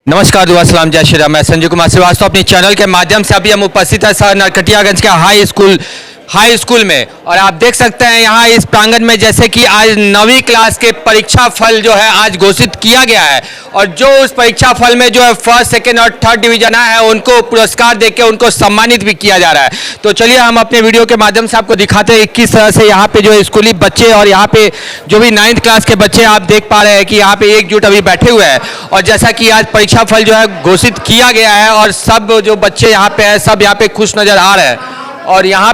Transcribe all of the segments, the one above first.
नमस्कार, दुआ सलाम, जय श्री राम। मैं संजय कुमार श्रीवास्तव अपने चैनल के माध्यम से अभी हम उपस्थित है सर नरकटियागंज के हाई स्कूल में। और आप देख सकते हैं यहाँ इस प्रांगण में जैसे कि आज 9वीं क्लास के परीक्षा फल जो है आज घोषित किया गया है और जो उस परीक्षा फल में जो है फर्स्ट, सेकंड और थर्ड डिवीजन आया है उनको पुरस्कार देके उनको सम्मानित भी किया जा रहा है। तो चलिए हम अपने वीडियो के माध्यम से आपको दिखाते हैं किस तरह से यहाँ पे जो स्कूली बच्चे और यहाँ पे जो भी 9th क्लास के बच्चे आप देख पा रहे हैं कि यहाँ पे एकजुट अभी बैठे हुए हैं। और जैसा कि आज परीक्षा फल जो है घोषित किया गया है और सब जो बच्चे यहाँ पे हैं सब यहाँ पे खुश नजर आ रहे हैं। और यहाँ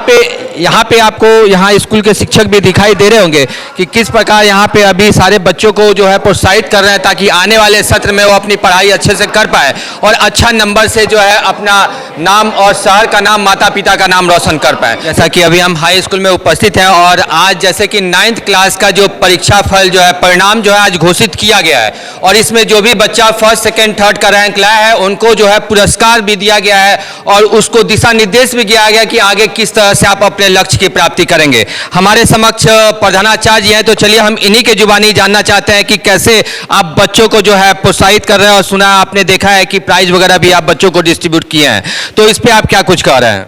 पे आपको यहाँ स्कूल के शिक्षक भी दिखाई दे रहे होंगे कि किस प्रकार यहाँ पे अभी सारे बच्चों को जो है प्रोत्साहित कर रहे हैं ताकि आने वाले सत्र में वो अपनी पढ़ाई अच्छे से कर पाए और अच्छा नंबर से जो है अपना नाम और शहर का नाम, माता पिता का नाम रोशन कर पाए। जैसा कि अभी हम हाई स्कूल में उपस्थित हैं और आज जैसे कि 9th क्लास का जो परीक्षा फल जो है परिणाम जो है आज घोषित किया गया है और इसमें जो भी बच्चा फर्स्ट, सेकेंड, थर्ड का रैंक लाया है उनको जो है पुरस्कार भी दिया गया है और उसको दिशा निर्देश भी दिया गया कि आगे किस तरह से आप अपने लक्ष्य की प्राप्ति करेंगे। हमारे समक्ष प्रधानाचार्य हैं, तो चलिए हम इन्हीं के जुबानी जानना चाहते हैं कि कैसे आप बच्चों को जो है प्रोत्साहित कर रहे हैं और सुना आपने देखा है कि प्राइज वगैरह भी आप बच्चों को डिस्ट्रीब्यूट किए हैं, तो इस पे आप क्या कुछ कह रहे हैं?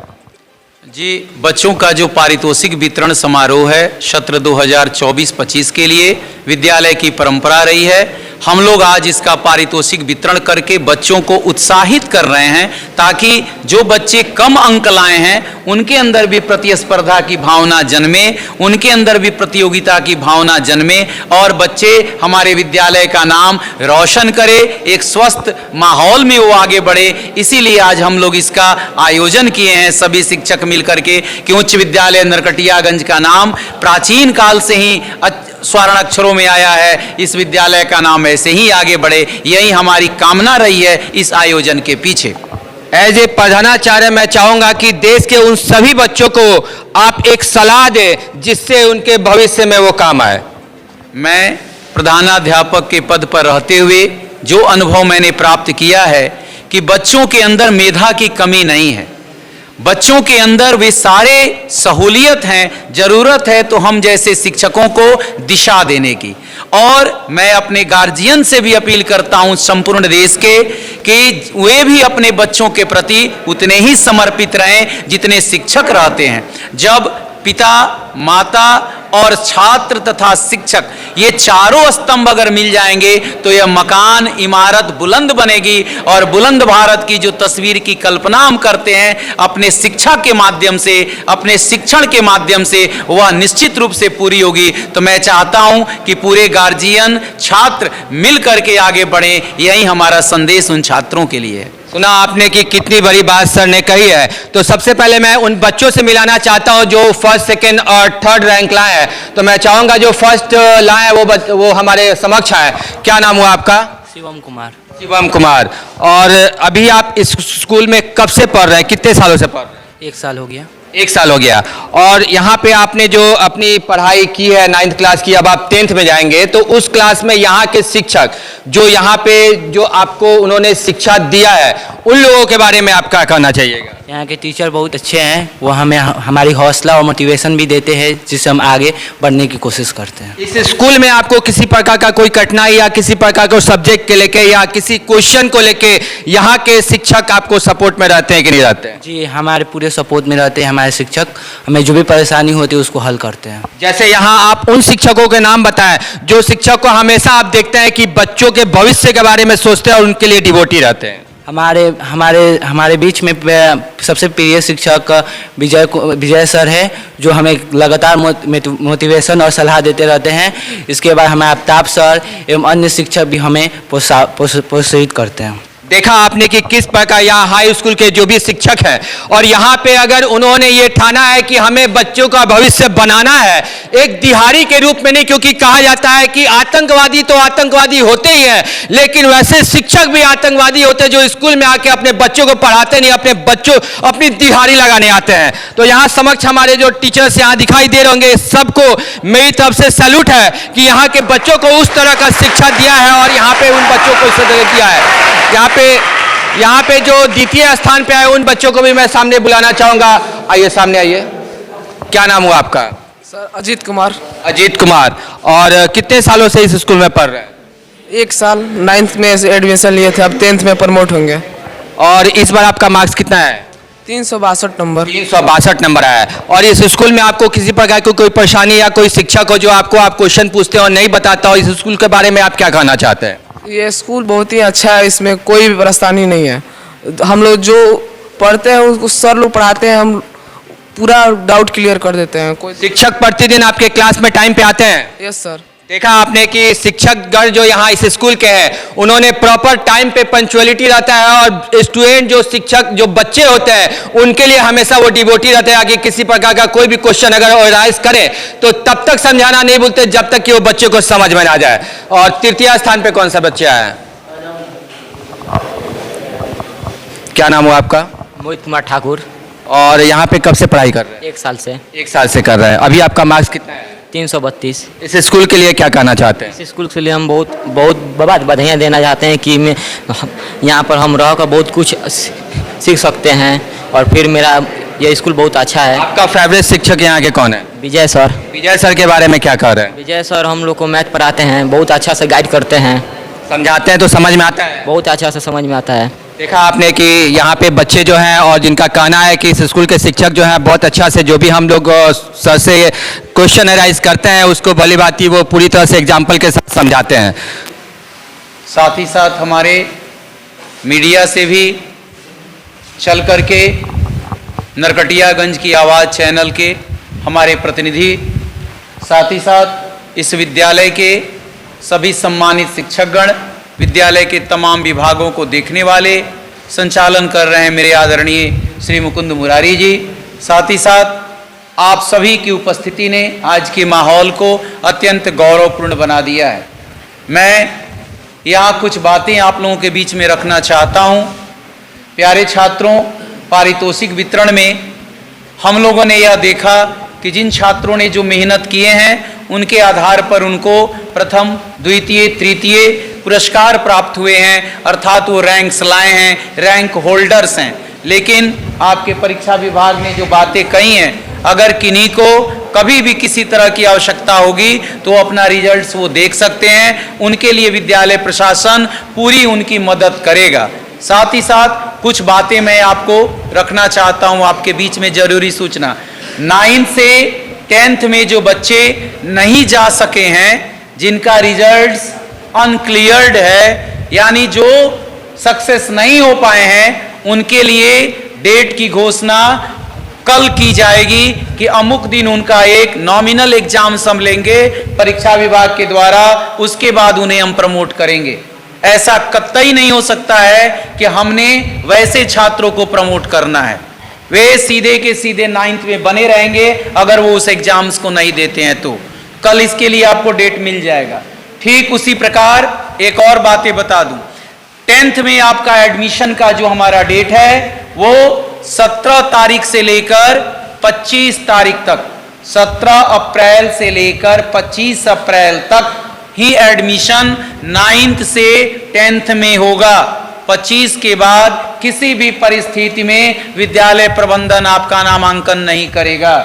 जी, बच्चों का जो पारितोषिक वितरण समारोह है सत्र 2024-25 के लिए विद्यालय की परंपरा रही है। हम लोग आज इसका पारितोषिक वितरण करके बच्चों को उत्साहित कर रहे हैं ताकि जो बच्चे कम अंक लाए हैं उनके अंदर भी प्रतिस्पर्धा की भावना जन्मे, उनके अंदर भी प्रतियोगिता की भावना जन्मे और बच्चे हमारे विद्यालय का नाम रोशन करे, एक स्वस्थ माहौल में वो आगे बढ़े। इसीलिए आज हम लोग इसका आयोजन किए हैं सभी शिक्षक मिलकर के कि उच्च विद्यालय नरकटियागंज का नाम प्राचीन काल से ही स्वर्ण अक्षरों में आया है, इस विद्यालय का नाम ऐसे ही आगे बढ़े, यही हमारी कामना रही है इस आयोजन के पीछे। एज ए प्रधानाचार्य मैं चाहूंगा कि देश के उन सभी बच्चों को आप एक सलाह दें जिससे उनके भविष्य में वो काम आए। मैं प्रधानाध्यापक के पद पर रहते हुए जो अनुभव मैंने प्राप्त किया है कि बच्चों के अंदर मेधा की कमी नहीं है, बच्चों के अंदर वे सारे सहूलियत हैं, जरूरत है तो हम जैसे शिक्षकों को दिशा देने की। और मैं अपने गार्जियन से भी अपील करता हूं संपूर्ण देश के कि वे भी अपने बच्चों के प्रति उतने ही समर्पित रहें जितने शिक्षक रहते हैं। जब पिता, माता और छात्र तथा शिक्षक ये चारों स्तंभ अगर मिल जाएंगे तो यह मकान, इमारत बुलंद बनेगी और बुलंद भारत की जो तस्वीर की कल्पना हम करते हैं अपने शिक्षा के माध्यम से, अपने शिक्षण के माध्यम से, वह निश्चित रूप से पूरी होगी। तो मैं चाहता हूं कि पूरे गार्जियन, छात्र मिल करके आगे बढ़ें, यही हमारा संदेश उन छात्रों के लिए है। सुना आपने कि कितनी बड़ी बात सर ने कही है। तो सबसे पहले मैं उन बच्चों से मिलाना चाहता हूं जो फर्स्ट, सेकंड और थर्ड रैंक लाए हैं। तो मैं चाहूंगा जो फर्स्ट लाए हैं वो हमारे समक्ष है। क्या नाम हुआ आपका? शिवम कुमार। शिवम कुमार। और अभी आप इस स्कूल में कब से पढ़ रहे हैं, कितने सालों से पढ़ रहे हैं? 1 साल हो गया। 1 साल हो गया। और यहाँ पे आपने जो अपनी पढ़ाई की है 9th क्लास की, अब आप 10th में जाएंगे, तो उस क्लास में यहाँ के शिक्षक जो यहाँ पे जो आपको उन्होंने शिक्षा दिया है उन लोगों के बारे में आप क्या कहना चाहिएगा? यहाँ के टीचर बहुत अच्छे हैं, वो हमें हमारी हौसला और मोटिवेशन भी देते हैं जिससे हम आगे बढ़ने की कोशिश करते हैं। इस स्कूल में आपको किसी प्रकार का कोई कठिनाई या किसी प्रकार के सब्जेक्ट के लेके या किसी क्वेश्चन को लेके यहाँ के शिक्षक आपको सपोर्ट में रहते हैं कि नहीं रहते हैं? जी, हमारे पूरे सपोर्ट में रहते हैं हमारे शिक्षक, हमें जो भी परेशानी होती है उसको हल करते हैं। जैसे यहाँ आप उन शिक्षकों के नाम बताएं जो शिक्षक को हमेशा आप देखते हैं कि बच्चों के भविष्य के बारे में सोचते हैं और उनके लिए डिवोटी रहते हैं। हमारे बीच में सबसे प्रिय शिक्षक विजय सर है जो हमें लगातार मोटिवेशन और सलाह देते रहते हैं। इसके बाद हमें आफ्ताब सर एवं अन्य शिक्षक भी हमें प्रोत्साहित करते हैं। देखा आपने कि किस प्रकार यहाँ हाई स्कूल के जो भी शिक्षक हैं और यहाँ पे अगर उन्होंने ये ठाना है कि हमें बच्चों का भविष्य बनाना है, एक दिहाड़ी के रूप में नहीं, क्योंकि कहा जाता है कि आतंकवादी तो आतंकवादी होते ही हैं लेकिन वैसे शिक्षक भी आतंकवादी होते हैं जो स्कूल में आके अपने बच्चों को पढ़ाते नहीं, अपनी दिहाड़ी लगाने आते हैं। तो यहाँ समक्ष हमारे जो टीचर्स यहाँ दिखाई दे रहे होंगे, सबको मेरी तरफ से सैल्यूट है कि यहाँ के बच्चों को उस तरह का शिक्षा दिया है और यहाँ पे उन बच्चों को इस तरह दिया है। यहाँ पे जो द्वितीय स्थान पे आए उन बच्चों को भी मैं सामने बुलाना चाहूंगा। आइए, सामने आइए। क्या नाम हुआ आपका? सर अजीत कुमार। अजीत कुमार। और कितने सालों से इस स्कूल में पढ़ रहे हैं? 1 साल 9th में एडमिशन लिए थे, अब 10th में प्रमोट होंगे। और इस बार आपका मार्क्स कितना है? 362 नंबर। 362 नंबर आया है। और इस स्कूल में आपको किसी प्रकार की कोई परेशानी या कोई शिक्षक हो जो आप क्वेश्चन पूछते हो और नहीं बताता हो, इस स्कूल के बारे में आप क्या कहना चाहते हैं? ये स्कूल बहुत ही अच्छा है, इसमें कोई भी परेशानी नहीं है। हम लोग जो पढ़ते हैं उसको सर लोग पढ़ाते हैं, हम पूरा डाउट क्लियर कर देते हैं। कोई शिक्षक प्रतिदिन आपके क्लास में टाइम पे आते हैं? Yes sir. देखा आपने कि शिक्षकगण जो यहाँ इस स्कूल के हैं उन्होंने प्रॉपर टाइम पे पंक्चुअलिटी रहता है, और स्टूडेंट जो शिक्षक जो बच्चे होते हैं उनके लिए हमेशा वो डिवोटी रहते हैं कि किसी प्रकार का कोई भी क्वेश्चन अगर राइज करे तो तब तक समझाना नहीं भूलते जब तक कि वो बच्चे को समझ में ना जाए। और तृतीय स्थान पे कौन सा बच्चा है? क्या नाम हुआ आपका? मोहित कुमार ठाकुर। और यहाँ पे कब से पढ़ाई कर रहे हैं? 1 साल से। 1 साल से कर रहे हैं। अभी आपका मार्क्स कितना है? 332। इस स्कूल के लिए क्या कहना चाहते हैं? इस स्कूल के लिए हम बहुत बहुत बधाइयाँ देना चाहते हैं कि मैं यहाँ पर हम रह कर बहुत कुछ सीख सकते हैं, और फिर मेरा ये स्कूल बहुत अच्छा है। आपका फेवरेट शिक्षक यहाँ के कौन है? विजय सर। विजय सर के बारे में क्या कह रहे हैं? विजय सर हम लोग को मैथ पढ़ाते हैं, बहुत अच्छा से गाइड करते हैं, समझाते हैं तो समझ में आता है? बहुत अच्छा से समझ में आता है। देखा आपने कि यहाँ पे बच्चे जो हैं और जिनका कहना है कि इस स्कूल के शिक्षक जो हैं बहुत अच्छा से जो भी हम लोग सर से क्वेश्चन राइज करते हैं उसको भली भांति वो पूरी तरह से एग्जाम्पल के साथ समझाते हैं। साथ ही साथ हमारे मीडिया से भी चल करके नरकटियागंज की आवाज़ चैनल के हमारे प्रतिनिधि, साथ ही साथ इस विद्यालय के सभी सम्मानित शिक्षकगण, विद्यालय के तमाम विभागों को देखने वाले, संचालन कर रहे हैं मेरे आदरणीय श्री मुकुंद मुरारी जी, साथ ही साथ आप सभी की उपस्थिति ने आज के माहौल को अत्यंत गौरवपूर्ण बना दिया है। मैं यहाँ कुछ बातें आप लोगों के बीच में रखना चाहता हूँ। प्यारे छात्रों, पारितोषिक वितरण में हम लोगों ने यह देखा कि जिन छात्रों ने जो मेहनत किए हैं उनके आधार पर उनको प्रथम, द्वितीय, तृतीय पुरस्कार प्राप्त हुए हैं, अर्थात वो रैंक्स लाए हैं, रैंक होल्डर्स हैं। लेकिन आपके परीक्षा विभाग ने जो बातें कही हैं, अगर किन्हीं को कभी भी किसी तरह की आवश्यकता होगी तो अपना रिजल्ट्स वो देख सकते हैं, उनके लिए विद्यालय प्रशासन पूरी उनकी मदद करेगा। साथ ही साथ कुछ बातें मैं आपको रखना चाहता हूं आपके बीच में, जरूरी सूचना। 9 से 10th में जो बच्चे नहीं जा सके हैं, जिनका रिजल्ट्स अनक्लियर्ड है, यानी जो सक्सेस नहीं हो पाए हैं, उनके लिए डेट की घोषणा कल की जाएगी कि अमुक दिन उनका एक नॉमिनल एग्जाम हम लेंगे परीक्षा विभाग के द्वारा, उसके बाद उन्हें हम प्रमोट करेंगे। ऐसा कतई नहीं हो सकता है कि हमने वैसे छात्रों को प्रमोट करना है, वे सीधे के सीधे 9th में बने रहेंगे अगर वो उस एग्जाम्स को नहीं देते हैं तो। कल इसके लिए आपको डेट मिल जाएगा। ठीक उसी प्रकार एक और बातें बता दूं, 10th में आपका एडमिशन का जो हमारा डेट है वो 17 तारीख से लेकर 25 तारीख तक, 17 अप्रैल से लेकर 25 अप्रैल तक ही एडमिशन 9th से 10th में होगा। 25 के बाद किसी भी परिस्थिति में विद्यालय प्रबंधन आपका नामांकन नहीं करेगा।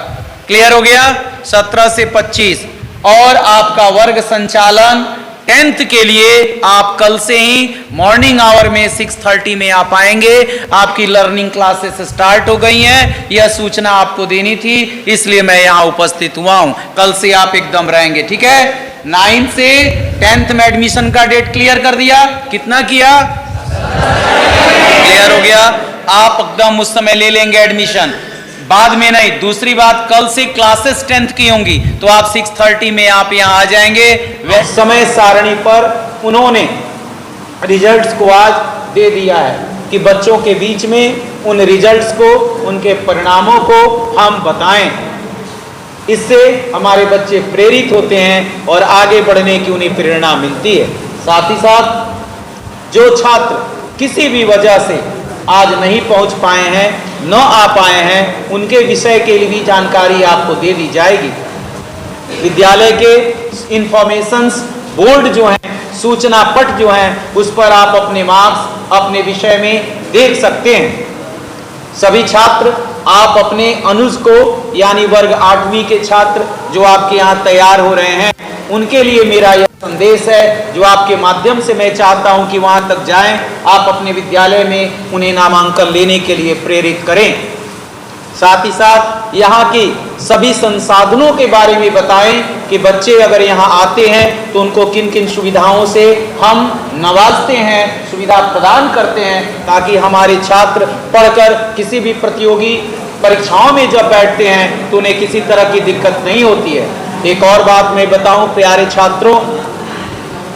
क्लियर हो गया? 17 से 25। और आपका वर्ग संचालन 10th के लिए आप कल से ही मॉर्निंग आवर में 6:30 में आप आएंगे। आपकी लर्निंग क्लासेस स्टार्ट हो गई हैं, यह सूचना आपको देनी थी, इसलिए मैं यहां उपस्थित हुआ हूं। कल से आप एकदम रहेंगे, ठीक है? 9 से 10th में एडमिशन का डेट क्लियर कर दिया। कितना किया? क्लियर हो गया? आप एकदम उस समय ले लेंगे एडमिशन, बाद में नहीं। दूसरी बात, कल से क्लासेस 10th की होंगी तो आप 6:30 में आप यहां आ जाएंगे। वह समय सारणी पर उन्होंने रिजल्ट्स को आज दे दिया है कि बच्चों के बीच में उन रिजल्ट्स को, उनके परिणामों को हम बताएं। इससे हमारे बच्चे प्रेरित होते हैं और आगे बढ़ने की उन्हें प्रेरणा मिलती है। साथ ही साथ जो छात्र किसी भी वजह से आज नहीं पहुंच पाए हैं, न आ पाए हैं, उनके विषय के लिए भी जानकारी आपको दे दी जाएगी। विद्यालय के इंफॉर्मेशंस बोर्ड जो है, सूचना पट जो है, उस पर आप अपने मार्क्स अपने विषय में देख सकते हैं। सभी छात्र आप अपने अनुज को, यानी वर्ग 8वीं के छात्र जो आपके यहाँ तैयार हो रहे हैं, उनके लिए मेरा यह संदेश है जो आपके माध्यम से मैं चाहता हूं कि वहां तक जाएं, आप अपने विद्यालय में उन्हें नामांकन लेने के लिए प्रेरित करें। साथ ही साथ यहाँ की सभी संसाधनों के बारे में बताएं कि बच्चे अगर यहाँ आते हैं तो उनको किन किन सुविधाओं से हम नवाजते हैं, सुविधा प्रदान करते हैं, ताकि हमारे छात्र पढ़कर किसी भी प्रतियोगी परीक्षाओं में जब बैठते हैं तो उन्हें किसी तरह की दिक्कत नहीं होती है। एक और बात मैं बताऊं प्यारे छात्रों,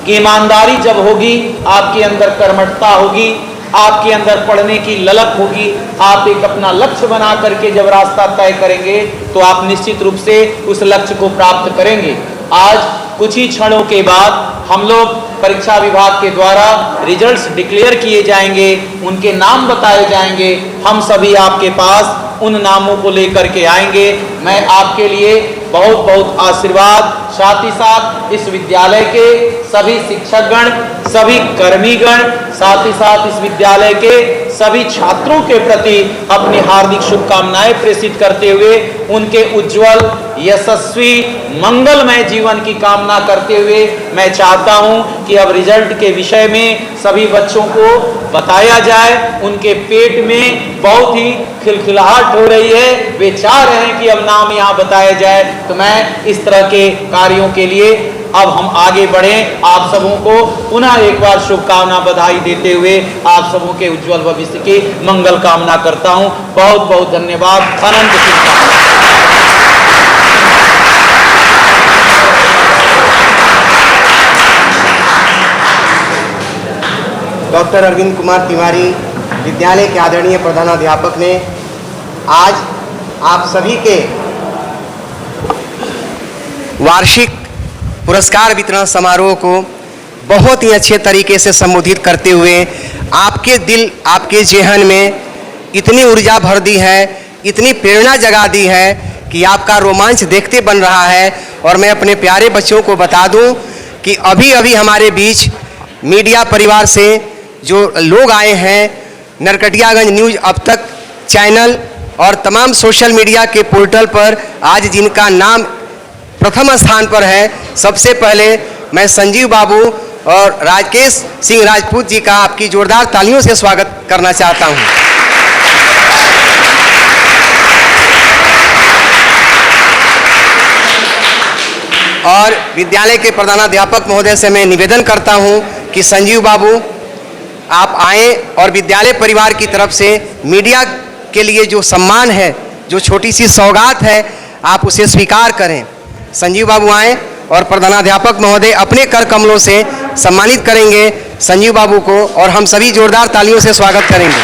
कि ईमानदारी जब होगी, आपके अंदर कर्मठता होगी, आपके अंदर पढ़ने की ललक होगी, आप एक अपना लक्ष्य बना करके जब रास्ता तय करेंगे तो आप निश्चित रूप से उस लक्ष्य को प्राप्त करेंगे। आज कुछ ही क्षणों के बाद हम लोग परीक्षा विभाग के द्वारा रिजल्ट्स डिक्लेयर किए जाएंगे, उनके नाम बताए जाएंगे। हम सभी आपके पास उन नामों को लेकर के आएंगे। मैं आपके लिए बहुत बहुत आशीर्वाद, साथ ही साथ इस विद्यालय के सभी शिक्षकगण, सभी कर्मीगण, साथ ही साथ इस विद्यालय के सभी छात्रों के प्रति अपनी हार्दिक शुभकामनाएं प्रेषित करते हुए उनके उज्जवल, यशस्वी, मंगलमय जीवन की कामना करते हुए मैं चाहता हूं कि अब रिजल्ट के विषय में सभी बच्चों को बताया जाए। उनके पेट में बहुत ही खिलखिलाहट हो रही है, वे चाह रहे हैं कि अब नाम यहाँ बताया जाए। तो मैं इस तरह के कार्यों के लिए अब हम आगे बढ़ें। आप सबों को पुनः एक बार शुभकामना, बधाई देते हुए आप सबों के उज्जवल भविष्य की मंगल कामना करता हूं। बहुत बहुत धन्यवाद। अनंत शुभकामनाएं। डॉक्टर अरविंद कुमार तिवारी विद्यालय के आदरणीय प्रधानाध्यापक ने आज आप सभी के वार्षिक पुरस्कार वितरण समारोह को बहुत ही अच्छे तरीके से संबोधित करते हुए आपके दिल, आपके जेहन में इतनी ऊर्जा भर दी है, इतनी प्रेरणा जगा दी है कि आपका रोमांच देखते बन रहा है। और मैं अपने प्यारे बच्चों को बता दूं कि अभी अभी हमारे बीच मीडिया परिवार से जो लोग आए हैं, नरकटियागंज न्यूज़ अब तक चैनल और तमाम सोशल मीडिया के पोर्टल पर आज जिनका नाम प्रथम स्थान पर है, सबसे पहले मैं संजीव बाबू और राकेश सिंह राजपूत जी का आपकी जोरदार तालियों से स्वागत करना चाहता हूं। और विद्यालय के प्रधानाध्यापक महोदय से मैं निवेदन करता हूं कि संजीव बाबू आप आएं और विद्यालय परिवार की तरफ से मीडिया के लिए जो सम्मान है, जो छोटी सी सौगात है, आप उसे स्वीकार करें। संजीव बाबू आएं और प्रधानाध्यापक महोदय अपने कर कमलों से सम्मानित करेंगे संजीव बाबू को, और हम सभी जोरदार तालियों से स्वागत करेंगे।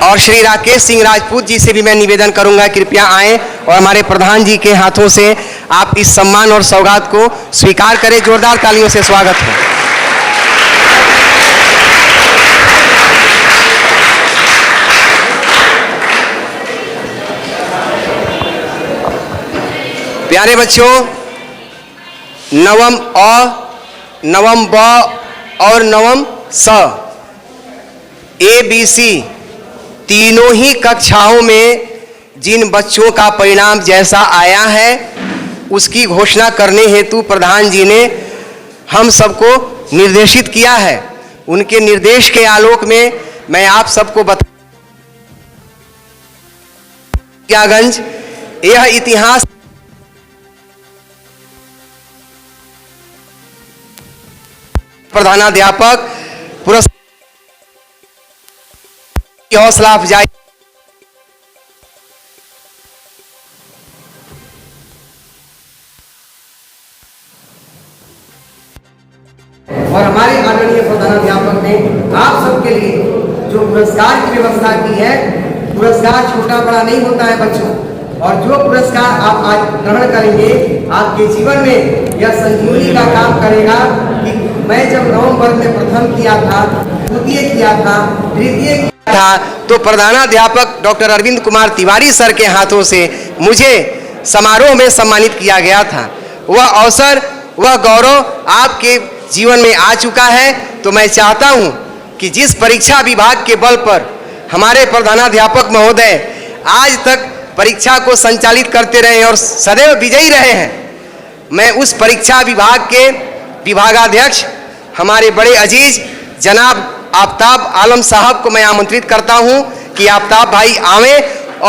और श्री राकेश सिंह राजपूत जी से भी मैं निवेदन करूंगा, कृपया आएं और हमारे प्रधान जी के हाथों से आप इस सम्मान और सौगात को स्वीकार करें। जोरदार तालियों से स्वागत है। प्यारे बच्चों, नवम अ, नवम ब और नवम स, ABC तीनों ही कक्षाओं में जिन बच्चों का परिणाम जैसा आया है उसकी घोषणा करने हेतु प्रधान जी ने हम सबको निर्देशित किया है। उनके निर्देश के आलोक में मैं आप सबको नरकटियागंज यह इतिहास प्रधानाध्यापक पुरस्कार हौसला अफजाई और हमारे आदरणीय प्रधानाध्यापक ने आप सबके लिए जो पुरस्कार की व्यवस्था की है, पुरस्कार छोटा बड़ा नहीं होता है बच्चों, और जो पुरस्कार आप आज ग्रहण करेंगे आपके जीवन में यह संजीवनी का काम करेगा कि मैं जब नवम वर्ग में प्रथम किया था, द्वितीय किया था, तृतीय किया था, तो प्रधानाध्यापक डॉक्टर अरविंद कुमार तिवारी सर के हाथों से मुझे समारोह में सम्मानित किया गया था। वह अवसर, वह गौरव आपके जीवन में आ चुका है। तो मैं चाहता हूं कि जिस परीक्षा विभाग के बल पर हमारे प्रधानाध्यापक महोदय आज तक परीक्षा को संचालित करते रहे हैं और सदैव विजयी रहे हैं। मैं उस परीक्षा विभाग के विभागाध्यक्ष हमारे बड़े अजीज जनाब आफ्ताब आलम साहब को मैं आमंत्रित करता हूं कि आफ्ताब भाई आवें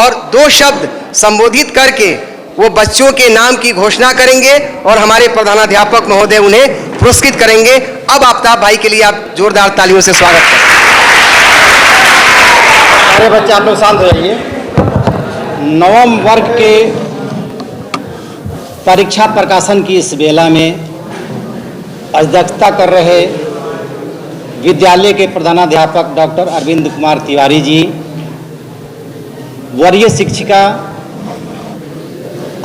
और 2 शब्द संबोधित करके वो बच्चों के नाम की घोषणा करेंगे और हमारे प्रधानाध्यापक महोदय उन्हें पुरस्कृत करेंगे। अब आफ्ताब भाई के लिए आप जोरदार तालियों से स्वागत करें। अरे बच्चे आप लोग शांत हो जाइए। 9वीं वर्ग के परीक्षा प्रकाशन की इस बेला में अध्यक्षता कर रहे विद्यालय के प्रधानाध्यापक डॉक्टर अरविंद कुमार तिवारी जी, वरीय शिक्षिका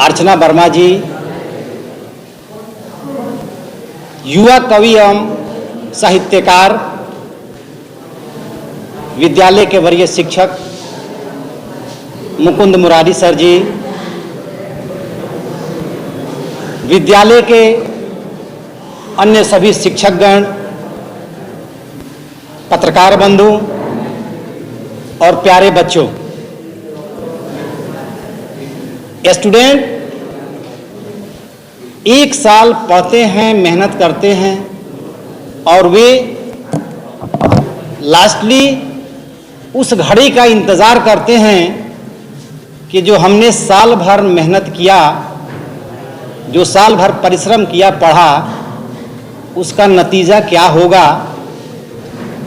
अर्चना वर्मा जी, युवा कवि एवं साहित्यकार विद्यालय के वरीय शिक्षक मुकुंद मुरारी सर जी, विद्यालय के अन्य सभी शिक्षकगण, पत्रकार बंधु और प्यारे बच्चों, स्टूडेंट 1 साल पढ़ते हैं, मेहनत करते हैं और वे लास्टली उस घड़ी का इंतज़ार करते हैं कि जो हमने साल भर मेहनत किया, जो साल भर परिश्रम किया, पढ़ा, उसका नतीजा क्या होगा।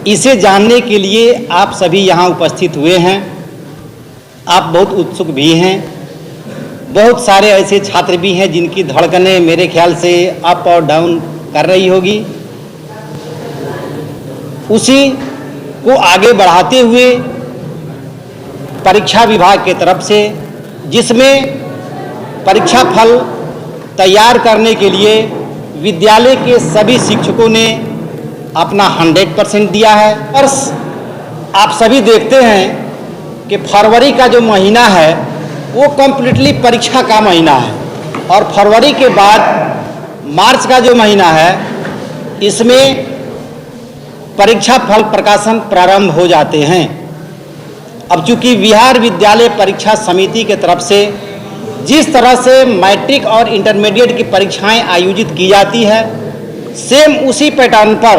इसे जानने के लिए आप सभी यहाँ उपस्थित हुए हैं। आप बहुत उत्सुक भी हैं। बहुत सारे ऐसे छात्र भी हैं जिनकी धड़कनें मेरे ख्याल से अप और डाउन कर रही होगी। उसी को आगे बढ़ाते हुए परीक्षा विभाग की तरफ से, जिसमें परीक्षा फल तैयार करने के लिए विद्यालय के सभी शिक्षकों ने अपना 100% दिया है। और आप सभी देखते हैं कि फरवरी का जो महीना है वो कम्प्लीटली परीक्षा का महीना है और फरवरी के बाद मार्च का जो महीना है इसमें परीक्षा फल प्रकाशन प्रारंभ हो जाते हैं। अब चूंकि बिहार विद्यालय परीक्षा समिति के तरफ से जिस तरह से मैट्रिक और इंटरमीडिएट की परीक्षाएं आयोजित की जाती है, सेम उसी पैटर्न पर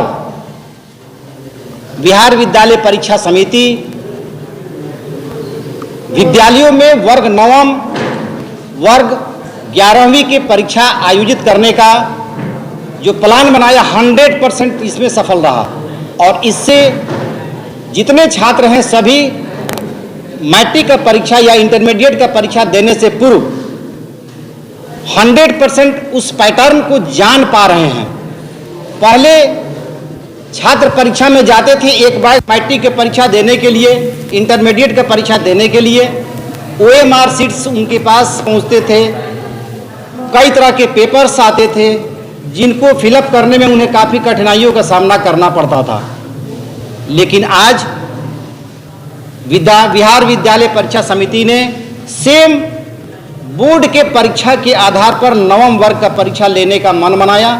बिहार विद्यालय परीक्षा समिति विद्यालयों में वर्ग 9वीं, वर्ग 11वीं की परीक्षा आयोजित करने का जो प्लान बनाया 100% इसमें सफल रहा और इससे जितने छात्र हैं सभी मैट्रिक का परीक्षा या इंटरमीडिएट का परीक्षा देने से पूर्व 100% उस पैटर्न को जान पा रहे हैं। पहले छात्र परीक्षा में जाते थे, एक बार मैट्रिक की परीक्षा देने के लिए, इंटरमीडिएट का परीक्षा देने के लिए OMR शीट्स उनके पास पहुंचते थे, कई तरह के पेपर्स आते थे जिनको फिलअप करने में उन्हें काफ़ी कठिनाइयों का सामना करना पड़ता था। लेकिन आज बिहार विद्यालय परीक्षा समिति ने सेम बोर्ड के परीक्षा के आधार पर 9वीं वर्ग का परीक्षा लेने का मन बनाया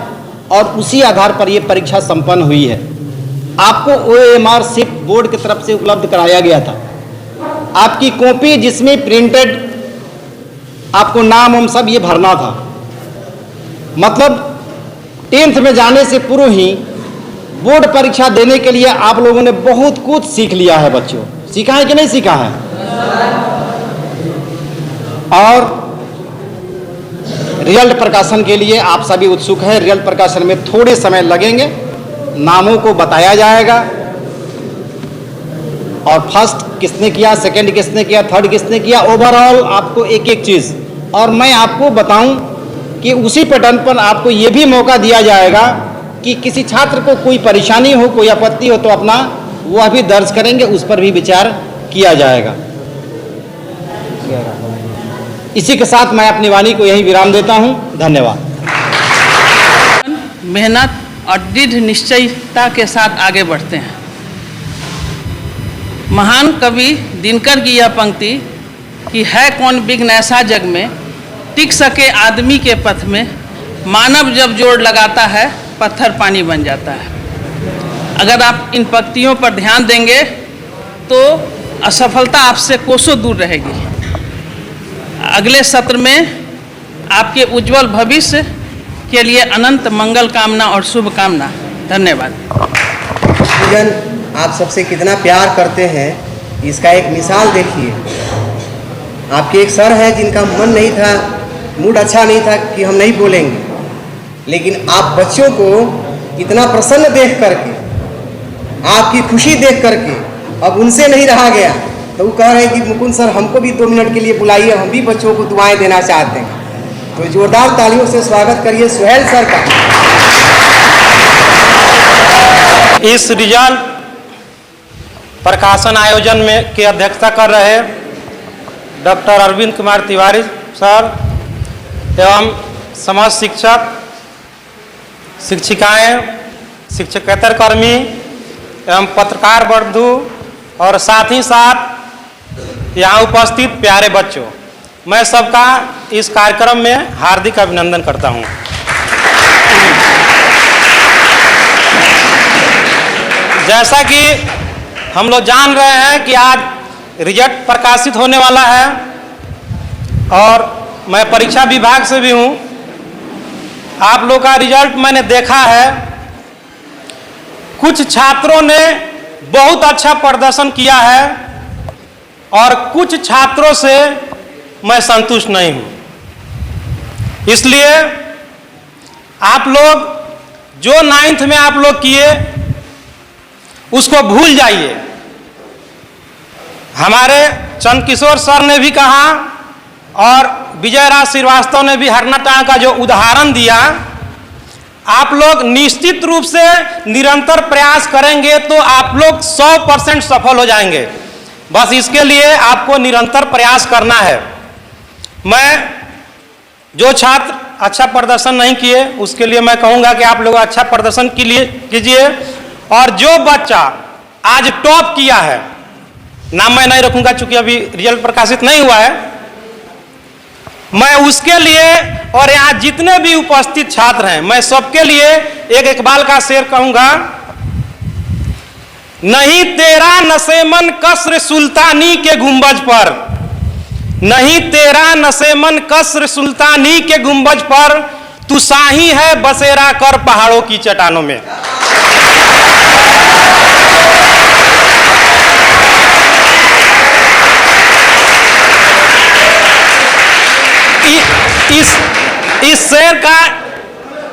और उसी आधार पर यह परीक्षा संपन्न हुई है। आपको OMR शीट बोर्ड की तरफ से उपलब्ध कराया गया था। आपकी कॉपी जिसमें प्रिंटेड आपको नाम हम सब ये भरना था। मतलब 10th में जाने से पूर्व ही बोर्ड परीक्षा देने के लिए आप लोगों ने बहुत कुछ सीख लिया है। बच्चों, सीखा है कि नहीं सीखा है? और रिजल्ट प्रकाशन के लिए आप सभी उत्सुक हैं। रिजल्ट प्रकाशन में थोड़े समय लगेंगे, नामों को बताया जाएगा और फर्स्ट किसने किया, सेकंड किसने किया, थर्ड किसने किया, ओवरऑल आपको एक एक चीज़। और मैं आपको बताऊं कि उसी पैटर्न पर आपको ये भी मौका दिया जाएगा कि किसी छात्र को कोई परेशानी हो, कोई आपत्ति हो तो अपना वह भी दर्ज करेंगे, उस पर भी विचार किया जाएगा। इसी के साथ मैं अपनी वाणी को यही विराम देता हूं। धन्यवाद। मेहनत और दृढ़ निश्चयता के साथ आगे बढ़ते हैं। महान कवि दिनकर की यह पंक्ति कि है कौन विघ्न ऐसा जग में, टिक सके आदमी के पथ में, मानव जब जोड़ लगाता है पत्थर पानी बन जाता है। अगर आप इन पंक्तियों पर ध्यान देंगे तो असफलता आपसे कोसों दूर रहेगी। अगले सत्र में आपके उज्जवल भविष्य के लिए अनंत मंगल कामना और शुभकामना। धन्यवाद। आप सबसे कितना प्यार करते हैं इसका एक मिसाल देखिए। आपके एक सर हैं जिनका मन नहीं था, मूड अच्छा नहीं था कि हम नहीं बोलेंगे, लेकिन आप बच्चों को इतना प्रसन्न देख करके, आपकी खुशी देख करके अब उनसे नहीं रहा गया, तो वो कह रहे हैं कि मुकुंद सर हमको भी 2 मिनट के लिए बुलाइए, हम भी बच्चों को दुआएं देना चाहते हैं। तो जोरदार तालियों से स्वागत करिए सुहेल सर का। इस रिजल्ट प्रकाशन आयोजन में की अध्यक्षता कर रहे डॉक्टर अरविंद कुमार तिवारी सर एवं समस्त शिक्षक, शिक्षिकाएं, शिक्षकेतर कर्मी एवं पत्रकार बंधु और साथ ही साथ यहाँ उपस्थित प्यारे बच्चों, मैं सबका इस कार्यक्रम में हार्दिक अभिनंदन करता हूँ। जैसा कि हम लोग जान रहे हैं कि आज रिजल्ट प्रकाशित होने वाला है और मैं परीक्षा विभाग से भी हूँ। आप लोग का रिजल्ट मैंने देखा है, कुछ छात्रों ने बहुत अच्छा प्रदर्शन किया है और कुछ छात्रों से मैं संतुष्ट नहीं हूँ। इसलिए आप लोग जो 9th में आप लोग किए उसको भूल जाइए। हमारे चंद्रकिशोर सर ने भी कहा और विजय राज श्रीवास्तव ने भी हरनाटांग का जो उदाहरण दिया, आप लोग निश्चित रूप से निरंतर प्रयास करेंगे तो आप लोग 100% सफल हो जाएंगे। बस इसके लिए आपको निरंतर प्रयास करना है। मैं जो छात्र अच्छा प्रदर्शन नहीं किए उसके लिए मैं कहूँगा कि आप लोग अच्छा प्रदर्शन कीजिए, और जो बच्चा आज टॉप किया है, नाम मैं नहीं रखूँगा चूँकि अभी रिजल्ट प्रकाशित नहीं हुआ है, मैं उसके लिए और यहाँ जितने भी उपस्थित छात्र हैं मैं सबके लिए एक इकबाल का शेर कहूँगा। नहीं तेरा नसेमन कसर सुल्तानी के गुंबज पर, नहीं तेरा नसेमन कसर सुल्तानी के गुंबज पर, तू शाही है बसेरा कर पहाड़ों की चट्टानों में। इस शेर का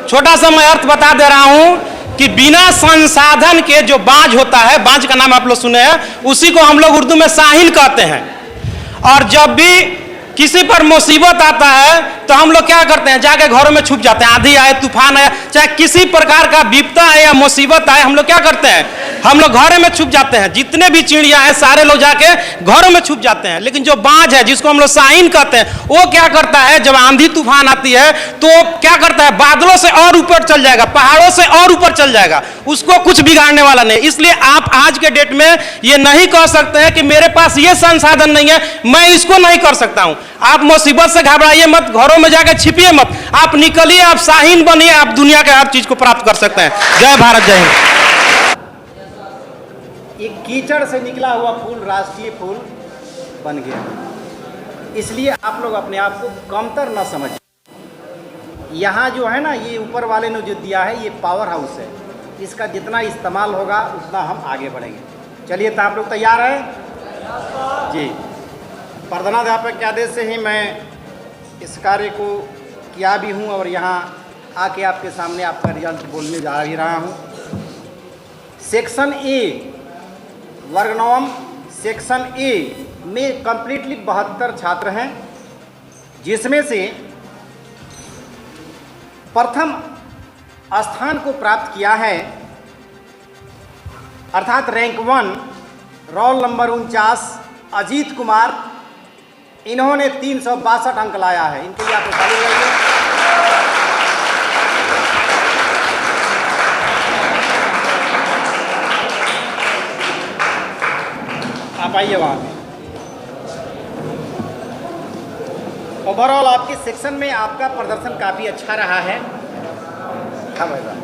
छोटा सा मैं अर्थ बता दे रहा हूं कि बिना संसाधन के जो बांझ होता है, बांझ का नाम आप लोग सुने हैं, उसी को हम लोग उर्दू में साहिल कहते हैं। और जब भी किसी पर मुसीबत आता है तो हम लोग क्या करते हैं, जाके घरों में छुप जाते हैं। आंधी आए, तूफान आए, चाहे किसी प्रकार का विपदा आए या मुसीबत आए, हम लोग क्या करते हैं, हम लोग घरों में छुप जाते हैं। जितने भी चिड़िया हैं सारे लोग जाके घरों में छुप जाते हैं। लेकिन जो बाज है, जिसको हम लोग साइन कहते हैं, वो क्या करता है, जब आंधी तूफान आती है तो क्या करता है, बादलों से और ऊपर चल जाएगा, पहाड़ों से और ऊपर चल जाएगा, उसको कुछ बिगाड़ने वाला नहीं। इसलिए आप आज के डेट में ये नहीं कह सकते हैं कि मेरे पास ये संसाधन नहीं है, मैं इसको नहीं कर सकता हूं। आप मुसीबत से घबराइए मत, घरों में जाकर छिपिए मत, आप निकलिए, आप शाहीन बनिए, आप दुनिया के हर चीज को प्राप्त कर सकते हैं। जय भारत, जय हिंद। एक कीचड़ से निकला हुआ फूल राष्ट्रीय फूल बन गया। इसलिए आप लोग अपने आप को कमतर न समझिए। यहाँ जो है ना, ये ऊपर वाले ने जो दिया है, ये पावर हाउस है। इसका जितना इस्तेमाल होगा उतना हम आगे बढ़ेंगे। चलिए, तो आप लोग तैयार हैं जी। प्रधानाध्यापक के आदेश से ही मैं इस कार्य को किया भी हूँ और यहाँ आके आपके सामने आपका रिजल्ट बोलने जा ही रहा हूँ। सेक्शन ए, वर्ग नवम सेक्शन ए में कंप्लीटली 72 छात्र हैं, जिसमें से प्रथम स्थान को प्राप्त किया है, अर्थात rank 1, roll number 49, Ajit Kumar. इन्होंने 362 अंक लाया है। इनके लिए आप ताली बजाइए। आप आइए वहाँ पे। ओवरऑल आपके सेक्शन में आपका प्रदर्शन काफ़ी अच्छा रहा है। हाँ भाई साहब,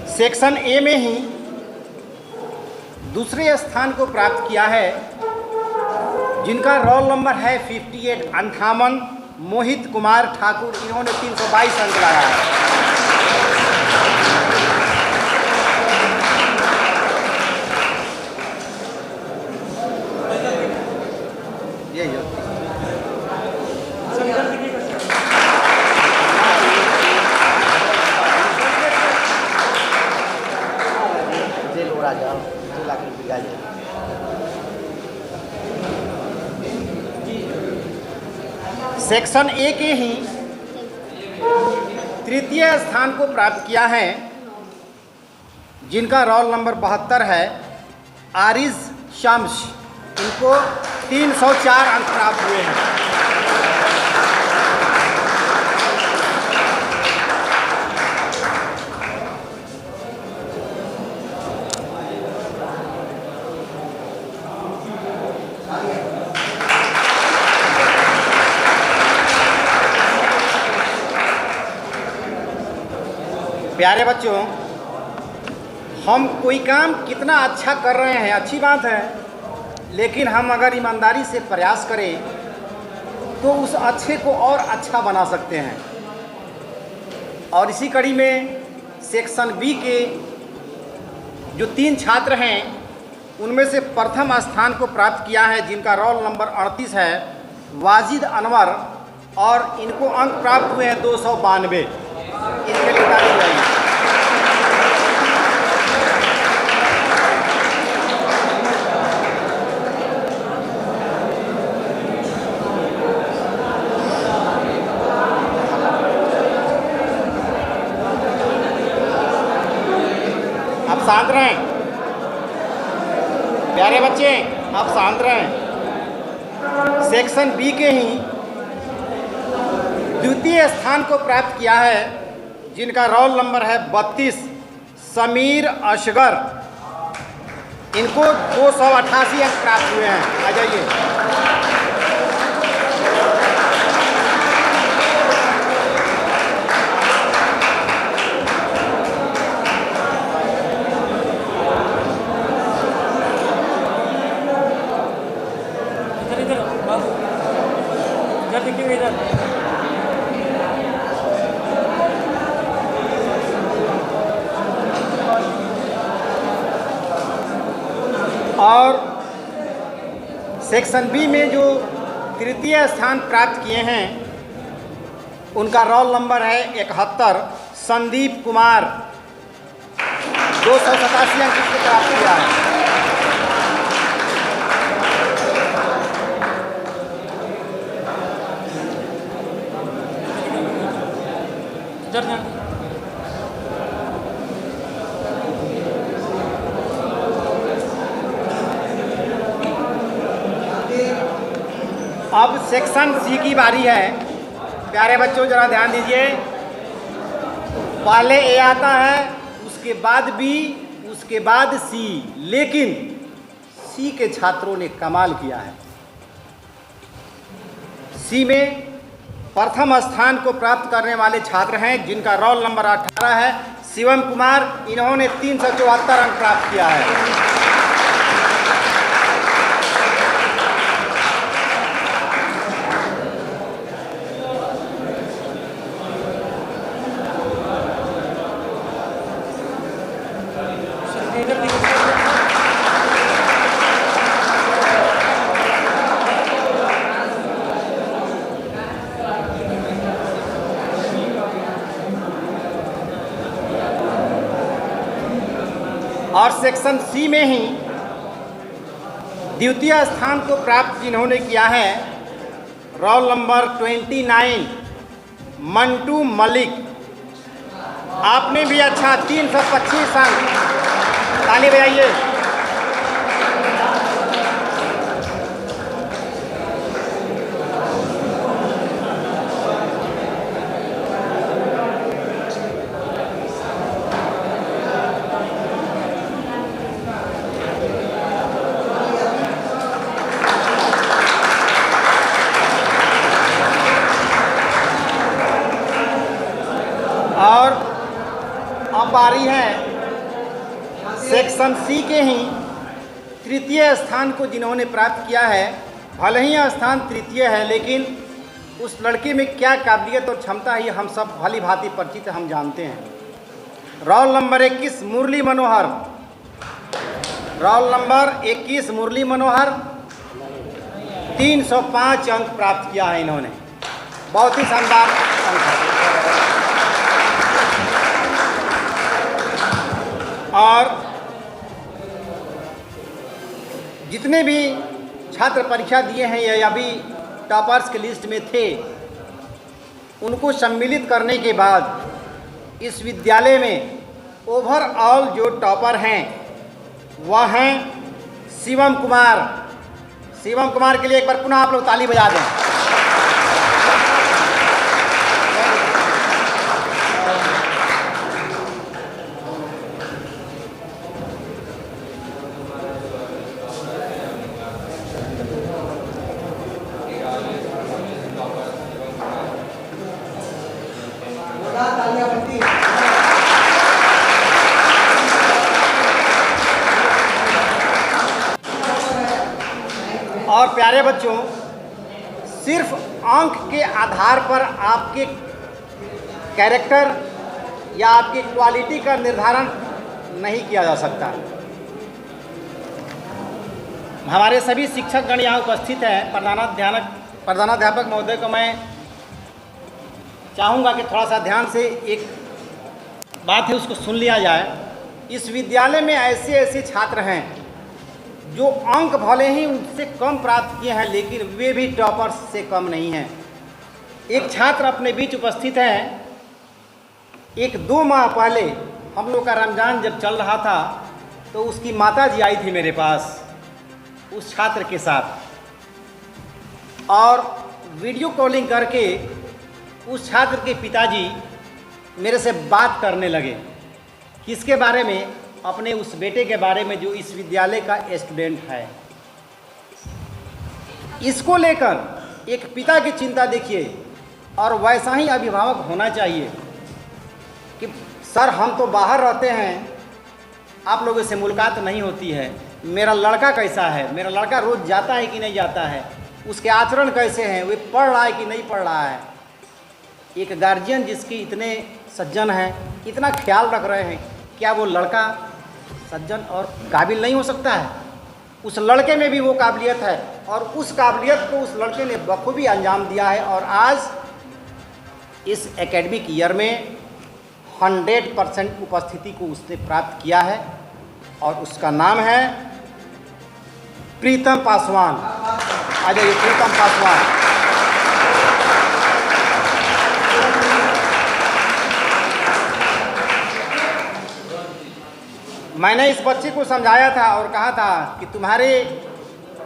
सेक्शन ए में ही दूसरे स्थान को प्राप्त किया है, जिनका रोल नंबर है 58 मोहित कुमार ठाकुर। इन्होंने 322 अंक लाया है। सेक्शन ए के ही तृतीय स्थान को प्राप्त किया है, जिनका रोल नंबर 72 है आरिज शम्स। इनको 304 अंक प्राप्त हुए हैं। प्यारे बच्चों, हम कोई काम कितना अच्छा कर रहे हैं अच्छी बात है, लेकिन हम अगर ईमानदारी से प्रयास करें तो उस अच्छे को और अच्छा बना सकते हैं। और इसी कड़ी में सेक्शन बी के जो 3 छात्र हैं, उनमें से प्रथम स्थान को प्राप्त किया है, जिनका रोल नंबर 38 है वाजिद अनवर, और इनको अंक प्राप्त हुए हैं 292। इनके लिए ताली बजाइए। आप शांत रहें प्यारे बच्चे, आप शांत रहें। सेक्शन बी के ही द्वितीय स्थान को प्राप्त किया है, जिनका रोल नंबर है 32 समीर असगर। इनको 288 अंक प्राप्त हुए हैं। आ जाइए। और सेक्शन बी में जो तृतीय स्थान प्राप्त किए हैं, उनका रोल नंबर है 71 संदीप कुमार। 287 अंक इसको प्राप्त किया है। अब सेक्शन सी की बारी है। प्यारे बच्चों जरा ध्यान दीजिए। पहले ए आता है, उसके बाद बी, उसके बाद सी, लेकिन सी के छात्रों ने कमाल किया है। सी में प्रथम स्थान को प्राप्त करने वाले छात्र हैं, जिनका रोल नंबर 18 है शिवम कुमार। इन्होंने 374 अंक प्राप्त किया है। और सेक्शन सी में ही द्वितीय स्थान को प्राप्त जिन्होंने किया है, रोल नंबर 29 मंटू मलिक। आपने भी अच्छा 325 अंक। ताली बजाइए। और अब बारी है सेक्शन सी के ही तृतीय स्थान को जिन्होंने प्राप्त किया है। भले ही यह स्थान तृतीय है, लेकिन उस लड़के में क्या काबिलियत और क्षमता है हम सब भली भांति परिचित हम जानते हैं। Roll number 21 Murli Manohar. Roll number 21 Murli Manohar 305 अंक प्राप्त किया है इन्होंने। बहुत ही शानदार अंक है। और जितने भी छात्र परीक्षा दिए हैं या अभी टॉपर्स की लिस्ट में थे, उनको सम्मिलित करने के बाद इस विद्यालय में ओवरऑल जो टॉपर हैं वह हैं शिवम कुमार। शिवम कुमार के लिए एक बार पुनः आप लोग ताली बजा दें। और प्यारे बच्चों, सिर्फ अंक के आधार पर आपके कैरेक्टर या आपकी क्वालिटी का निर्धारण नहीं किया जा सकता। हमारे सभी शिक्षकगण यहाँ उपस्थित हैं। प्रधानाध्यापक महोदय को मैं चाहूँगा कि थोड़ा सा ध्यान से एक बात है उसको सुन लिया जाए। इस विद्यालय में ऐसे ऐसे छात्र हैं जो अंक भले ही उनसे कम प्राप्त किए हैं, लेकिन वे भी टॉपर्स से कम नहीं हैं। एक छात्र अपने बीच उपस्थित हैं। 1-2 माह पहले हम लोग का रमज़ान जब चल रहा था तो उसकी माता जी आई थी मेरे पास उस छात्र के साथ, और वीडियो कॉलिंग करके उस छात्र के पिताजी मेरे से बात करने लगे। किसके बारे में? अपने उस बेटे के बारे में जो इस विद्यालय का स्टूडेंट है। इसको लेकर एक पिता की चिंता देखिए, और वैसा ही अभिभावक होना चाहिए कि सर हम तो बाहर रहते हैं, आप लोगों से मुलाकात नहीं होती है, मेरा लड़का कैसा है, मेरा लड़का रोज़ जाता है कि नहीं जाता है, उसके आचरण कैसे हैं, वे पढ़ रहा है कि नहीं पढ़ रहा है। एक गार्जियन जिसकी इतने सज्जन हैं, इतना ख्याल रख रहे हैं, क्या वो लड़का सज्जन और काबिल नहीं हो सकता है? उस लड़के में भी वो काबिलियत है, और उस काबिलियत को उस लड़के ने बखूबी अंजाम दिया है, और आज इस एकेडमिक ईयर में 100% उपस्थिति को उसने प्राप्त किया है, और उसका नाम है प्रीतम पासवान। आ जाइए प्रीतम पासवान। मैंने इस बच्चे को समझाया था और कहा था कि तुम्हारे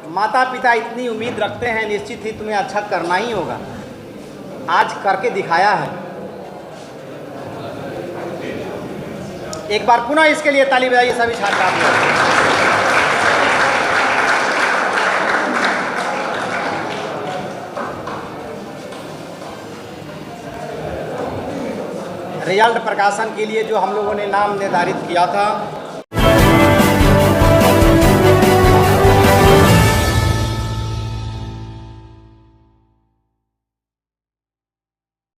माता पिता इतनी उम्मीद रखते हैं, निश्चित ही तुम्हें अच्छा करना ही होगा। आज करके दिखाया है। एक बार पुनः इसके लिए ताली बजाइए सभी छात्र आप लोग। रिजल्ट प्रकाशन के लिए जो हम लोगों ने नाम निर्धारित किया था,